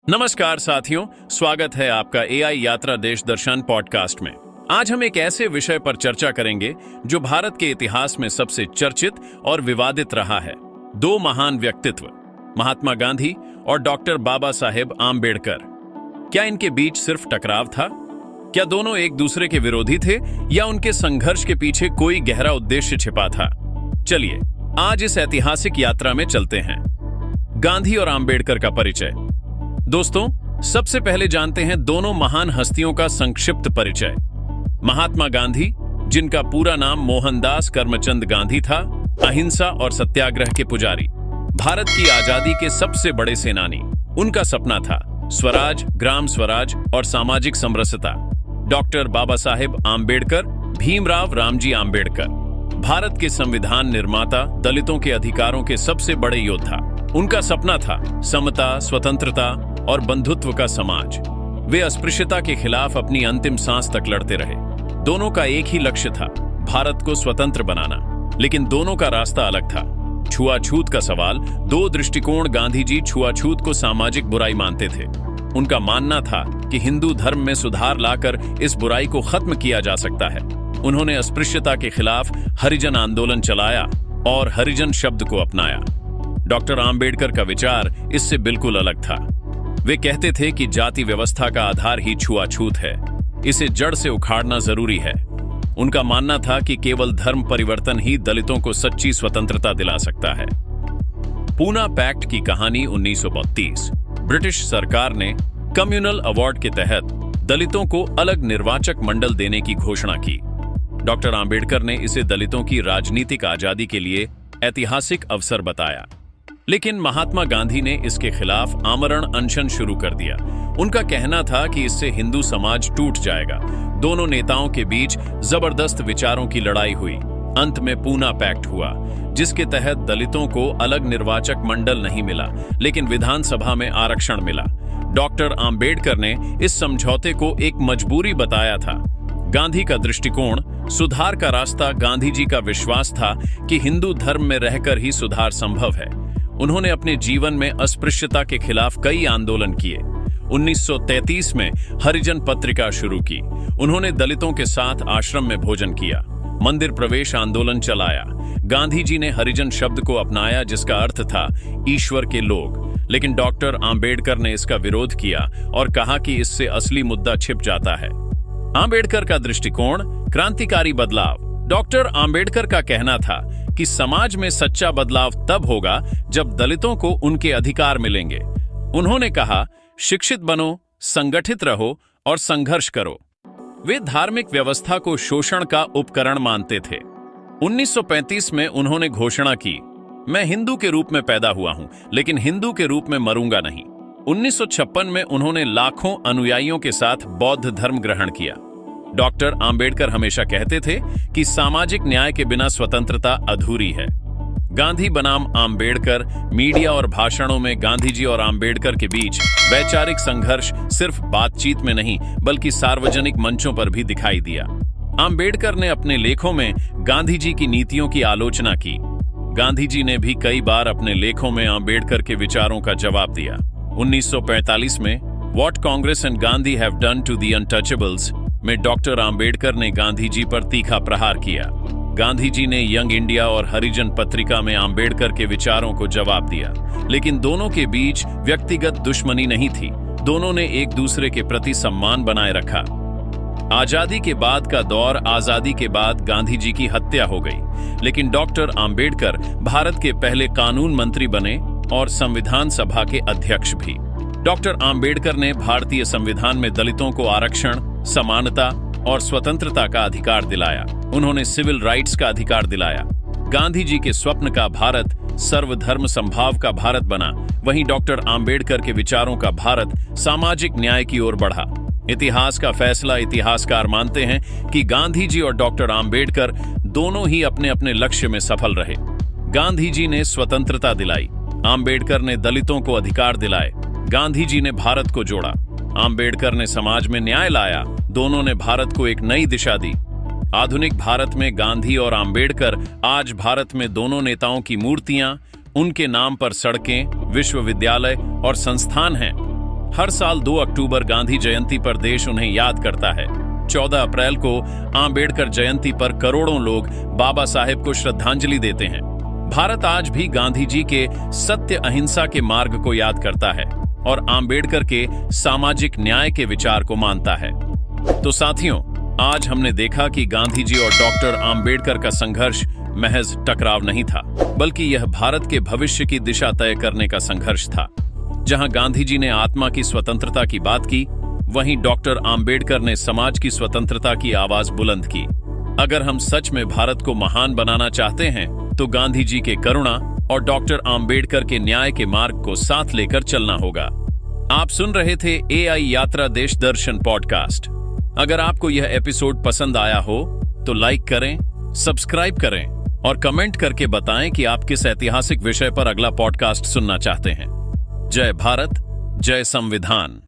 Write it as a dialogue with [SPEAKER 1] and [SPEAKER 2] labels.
[SPEAKER 1] नमस्कार साथियों, स्वागत है आपका एआई यात्रा देश दर्शन पॉडकास्ट में। आज हम एक ऐसे विषय पर चर्चा करेंगे जो भारत के इतिहास में सबसे चर्चित और विवादित रहा है। दो महान व्यक्तित्व, महात्मा गांधी और डॉक्टर बाबा साहेब आम्बेडकर। क्या इनके बीच सिर्फ टकराव था? क्या दोनों एक दूसरे के विरोधी थे या उनके संघर्ष के पीछे कोई गहरा उद्देश्य छिपा था? चलिए आज इस ऐतिहासिक यात्रा में चलते हैं। गांधी और आम्बेडकर का परिचय। दोस्तों, सबसे पहले जानते हैं दोनों महान हस्तियों का संक्षिप्त परिचय। महात्मा गांधी, जिनका पूरा नाम मोहनदास करमचंद गांधी था, अहिंसा और सत्याग्रह के पुजारी, भारत की आजादी के सबसे बड़े सेनानी। उनका सपना था स्वराज, ग्राम स्वराज और सामाजिक समरसता। डॉक्टर बाबा साहेब आम्बेडकर, भीमराव रामजी आम्बेडकर, भारत के संविधान निर्माता, दलितों के अधिकारों के सबसे बड़े योद्धा। उनका सपना था समता, स्वतंत्रता और बंधुत्व का समाज। वे अस्पृश्यता के खिलाफ अपनी अंतिम सांस तक लड़ते रहे। दोनों का एक ही लक्ष्य था, भारत को स्वतंत्र बनाना, लेकिन दोनों का रास्ता अलग था। छुआछूत का सवाल। दो दृष्टिकोण। गांधी जी छुआछूत को सामाजिक बुराई मानते थे। उनका मानना था कि हिंदू धर्म में सुधार लाकर इस बुराई को खत्म किया जा सकता है। उन्होंने अस्पृश्यता के खिलाफ हरिजन आंदोलन चलाया और हरिजन शब्द को अपनाया। डॉक्टर आम्बेडकर का विचार इससे बिल्कुल अलग था। वे कहते थे कि जाति व्यवस्था का आधार ही छुआछूत है, इसे जड़ से उखाड़ना जरूरी है। उनका मानना था कि केवल धर्म परिवर्तन ही दलितों को सच्ची स्वतंत्रता दिला सकता है। पूना पैक्ट की कहानी। 1932 ब्रिटिश सरकार ने कम्युनल अवार्ड के तहत दलितों को अलग निर्वाचक मंडल देने की घोषणा की। डॉक्टर आम्बेडकर ने इसे दलितों की राजनीतिक आजादी के लिए ऐतिहासिक अवसर बताया, लेकिन महात्मा गांधी ने इसके खिलाफ आमरण अनशन शुरू कर दिया। उनका कहना था कि इससे हिंदू समाज टूट जाएगा। दोनों नेताओं के बीच जबरदस्त विचारों की लड़ाई हुई। अंत में पूना पैक्ट हुआ, जिसके तहत दलितों को अलग निर्वाचक मंडल नहीं मिला, लेकिन विधानसभा में आरक्षण मिला। डॉक्टर आम्बेडकर ने इस समझौते को एक मजबूरी बताया था। गांधी का दृष्टिकोण, सुधार का रास्ता। गांधी जी का विश्वास था कि हिंदू धर्म में रहकर ही सुधार संभव है। उन्होंने अपने जीवन में अस्पृश्यता के खिलाफ कई आंदोलन किए। 1933 में हरिजन पत्रिका शुरू की। उन्होंने दलितों के साथ आश्रम में भोजन किया, मंदिर प्रवेश आंदोलन चलाया। गांधी जी ने हरिजन शब्द को अपनाया, जिसका अर्थ था ईश्वर के लोग, लेकिन डॉक्टर आम्बेडकर ने इसका विरोध किया और कहा कि इससे असली मुद्दा छिप जाता है। आम्बेडकर का दृष्टिकोण, क्रांतिकारी बदलाव। डॉक्टर आम्बेडकर का कहना था कि समाज में सच्चा बदलाव तब होगा जब दलितों को उनके अधिकार मिलेंगे। उन्होंने कहा, शिक्षित बनो, संगठित रहो और संघर्ष करो। वे धार्मिक व्यवस्था को शोषण का उपकरण मानते थे। 1935 में उन्होंने घोषणा की, मैं हिंदू के रूप में पैदा हुआ हूं, लेकिन हिंदू के रूप में मरूंगा नहीं। 1956 में उन्होंने लाखों अनुयायियों के साथ बौद्ध धर्म ग्रहण किया। डॉक्टर आम्बेडकर हमेशा कहते थे कि सामाजिक न्याय के बिना स्वतंत्रता अधूरी है। गांधी बनाम आम्बेडकर। मीडिया और भाषणों में गांधी जी और आम्बेडकर के बीच वैचारिक संघर्ष सिर्फ बातचीत में नहीं, बल्कि सार्वजनिक मंचों पर भी दिखाई दिया। आम्बेडकर ने अपने लेखों में गांधी जी की नीतियों की आलोचना की। गांधी जी ने भी कई बार अपने लेखों में आम्बेडकर के विचारों का जवाब दिया। 1945 में what Congress and Gandhi have done to the untouchables में डॉक्टर आम्बेडकर ने गांधी जी पर तीखा प्रहार किया। गांधी जी ने यंग इंडिया और हरिजन पत्रिका में आम्बेडकर के विचारों को जवाब दिया, लेकिन दोनों के बीच व्यक्तिगत दुश्मनी नहीं थी। दोनों ने एक दूसरे के प्रति सम्मान बनाए रखा। आजादी के बाद का दौर। आजादी के बाद गांधी जी की हत्या हो गई, लेकिन डॉक्टर आम्बेडकर भारत के पहले कानून मंत्री बने और संविधान सभा के अध्यक्ष भी। डॉक्टर आम्बेडकर ने भारतीय संविधान में दलितों को आरक्षण, समानता और स्वतंत्रता का अधिकार दिलाया। उन्होंने सिविल राइट्स का अधिकार दिलाया। गांधी जी के स्वप्न का भारत सर्वधर्म संभाव का भारत बना, वहीं डॉक्टर आम्बेडकर के विचारों का भारत सामाजिक न्याय की ओर बढ़ा। इतिहास का फैसला। इतिहासकार मानते हैं कि गांधी जी और डॉक्टर आम्बेडकर दोनों ही अपने अपने लक्ष्य में सफल रहे। गांधी जी ने स्वतंत्रता दिलाई, आम्बेडकर ने दलितों को अधिकार दिलाए। गांधी जी ने भारत को जोड़ा, आम्बेडकर ने समाज में न्याय लाया। दोनों ने भारत को एक नई दिशा दी। आधुनिक भारत में गांधी और आम्बेडकर। आज भारत में दोनों नेताओं की मूर्तियां, उनके नाम पर सड़कें, विश्वविद्यालय और संस्थान हैं। हर साल 2 अक्टूबर गांधी जयंती पर देश उन्हें याद करता है। 14 अप्रैल को आंबेडकर जयंती पर करोड़ों लोग बाबा साहेब को श्रद्धांजलि देते हैं। भारत आज भी गांधी जी के सत्य अहिंसा के मार्ग को याद करता है और आंबेडकर के सामाजिक न्याय के विचार को मानता है। तो साथियों, आज हमने देखा कि गांधी जी और डॉक्टर आंबेडकर का संघर्ष महज टकराव नहीं था, बल्कि यह भारत के भविष्य की दिशा तय करने का संघर्ष था। जहां गांधी जी ने आत्मा की स्वतंत्रता की बात की, वहीं डॉक्टर आंबेडकर ने समाज की स्वतंत्रता की आवाज बुलंद की। अगर हम सच में भारत को महान बनाना चाहते हैं, तो गांधी जी के करुणा और डॉक्टर आंबेडकर के न्याय के मार्ग को साथ लेकर चलना होगा। आप सुन रहे थे एआई यात्रा देश दर्शन पॉडकास्ट। अगर आपको यह एपिसोड पसंद आया हो तो लाइक करें, सब्सक्राइब करें और कमेंट करके बताएं कि आप किस ऐतिहासिक विषय पर अगला पॉडकास्ट सुनना चाहते हैं। जय भारत, जय संविधान।